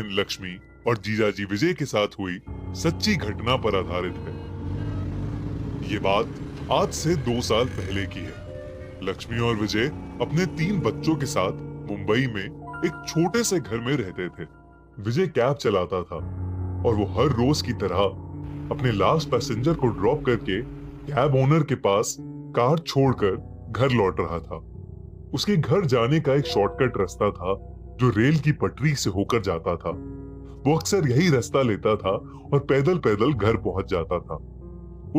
बहन लक्ष्मी और जीजाजी विजय के साथ हुई सच्ची घटना पर आधारित है। ये बात आज से 2 साल पहले की है। लक्ष्मी और विजय अपने 3 बच्चों के साथ मुंबई में एक छोटे से घर में रहते थे। विजय कैब चलाता था और वो हर रोज की तरह अपने लास्ट पैसेंजर को ड्रॉप करके कैब ओनर के पास कार छोड़कर घर लौट रहा था। उसके घर जाने का एक शॉर्टकट रास्ता था जो रेल की पटरी से होकर जाता था। वो अक्सर यही रास्ता लेता था और पैदल पैदल घर पहुंच जाता था।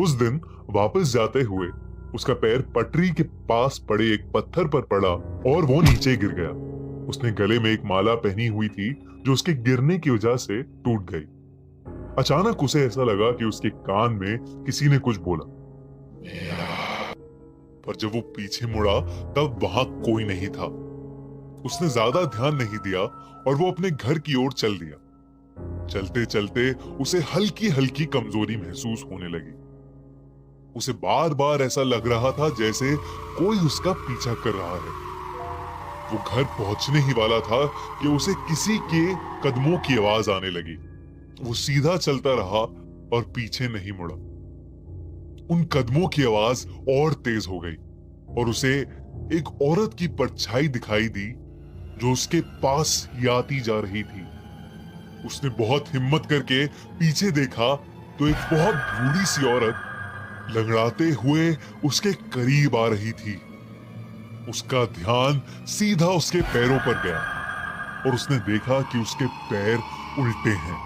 उस दिन वापस जाते हुए उसका पैर पटरी के पास पड़े एक पत्थर पर पड़ा और वो नीचे गिर गया। उसने गले में एक माला पहनी हुई थी जो उसके गिरने की वजह से टूट गई। अचानक उसे ऐसा लगा कि उसके कान में किसी ने कुछ बोला, पर जब वो पीछे मुड़ा तब वहां कोई नहीं था। उसने ज्यादा ध्यान नहीं दिया और वो अपने घर की ओर चल दिया। चलते चलते उसे हल्की हल्की कमजोरी महसूस होने लगी। उसे बार बार ऐसा लग रहा था जैसे कोई उसका पीछा कर रहा है। वो घर पहुंचने ही वाला था कि उसे किसी के कदमों की आवाज आने लगी। वो सीधा चलता रहा और पीछे नहीं मुड़ा। उन कदमों की आवाज और तेज हो गई और उसे एक औरत की परछाई दिखाई दी जो उसके पास ही आती जा रही थी। उसने बहुत हिम्मत करके पीछे देखा तो एक बहुत बूढ़ी सी औरत लंगड़ाते हुए उसके करीब आ रही थी। उसका ध्यान सीधा उसके पैरों पर गया और उसने देखा कि उसके पैर उल्टे हैं।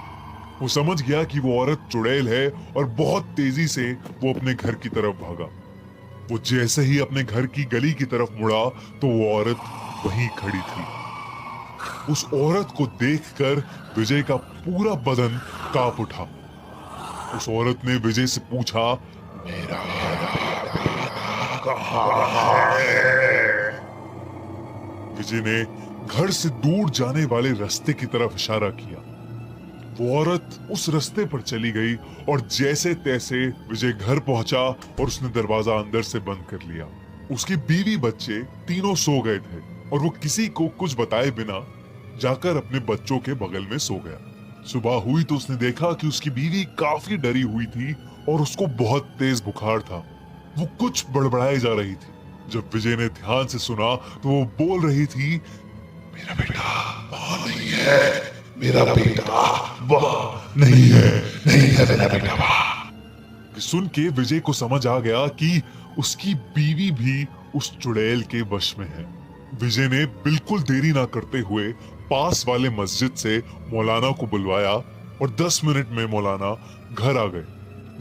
वो समझ गया कि वो औरत चुड़ैल है और बहुत तेजी से वो अपने घर की तरफ भागा। वो जैसे ही अपने घर की गली की तरफ मुड़ा तो वो औरत वहीं खड़ी थी। उस औरत को देखकर विजय का पूरा बदन कांप उठा। उस औरत ने विजय से पूछा, मेरा बेटा कहाँ है? विजय ने घर से दूर जाने वाले रास्ते की तरफ इशारा किया। वो औरत उस रास्ते पर चली गई और जैसे तैसे विजय घर पहुंचा और उसने दरवाजा अंदर से बंद कर लिया। उसकी बीवी बच्चे तीनों सो गए थे और वो किसी को कुछ बताए बिना जाकर अपने बच्चों के बगल में सो गया। सुबह हुई तो उसने देखा कि उसकी बीवी काफी डरी हुई थी और उसको बहुत तेज बुखार था। वो कुछ बड़बड़ाए जा रही थी। जब विजय ने ध्यान से सुना तो वो बोल रही थी, मेरा बेटा वहां नहीं है, मेरा बेटा वहां नहीं है, नहीं है मेरा बेटा वहां। सुन के विजय को समझ आ गया कि उसकी बीवी भी उस चुड़ैल के वश में है। विजय ने बिल्कुल देरी ना करते हुए पास वाले मस्जिद से मौलाना को बुलवाया और 10 मिनट में मौलाना घर आ गए।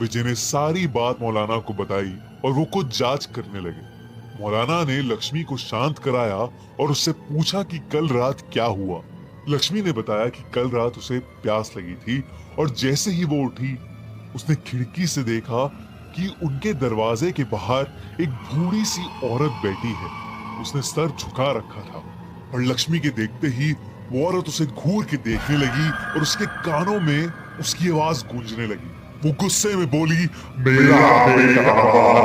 विजय ने सारी बात मौलाना को बताई और वो कुछ जांच करने लगे। मौलाना ने लक्ष्मी को शांत कराया और उससे पूछा कि कल रात क्या हुआ। लक्ष्मी ने बताया कि कल रात उसे प्यास लगी थी और जैसे ही वो उठी उसने खिड़की से देखा कि उनके दरवाजे के बाहर एक बूढ़ी सी औरत बैठी है। उसने सर झुका रखा था और लक्ष्मी के देखते ही वो औरत उसे घूर के देखने लगी और उसके कानों में उसकी आवाज गूंजने लगी। वो गुस्से में बोली, मेरा बेटा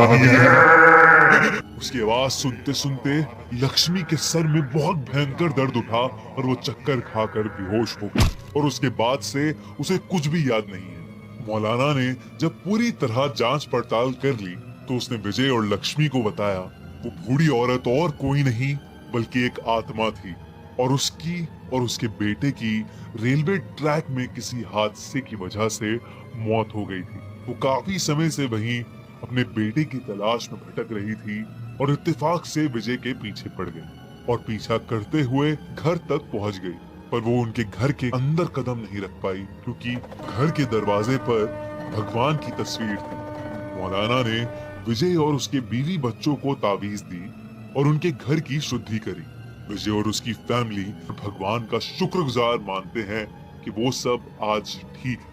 नहीं है। उसकी आवाज सुनते सुनते लक्ष्मी के सर में बहुत भयंकर दर्द उठा और वो चक्कर खाकर बेहोश हो गई और उसके बाद से उसे कुछ भी याद नहीं है। मौलाना ने जब पूरी तरह जांच पड़ताल कर ली तो उसने विजय और लक्ष्मी को बताया वो बूढ़ी औरत और कोई नहीं बल्कि एक आत्मा थी और उसकी और उसके बेटे की रेलवे ट्रैक में किसी हादसे की वजह से मौत हो गई थी। वो काफी समय से वहीं अपने बेटे की तलाश में भटक रही थी और इत्तेफाक से विजय के पीछे पड़ गई और पीछा करते हुए घर तक पहुंच गई। पर वो उनके घर के अंदर कदम नहीं रख पाई क्योंकि घर के दरवाजे पर भगवान की तस्वीर थी। मौलाना ने विजय और उसके बीवी बच्चों को तावीज दी और उनके घर की शुद्धि करी। विजय और उसकी फैमिली भगवान का शुक्रगुजार मानते हैं कि वो सब आज ठीक है।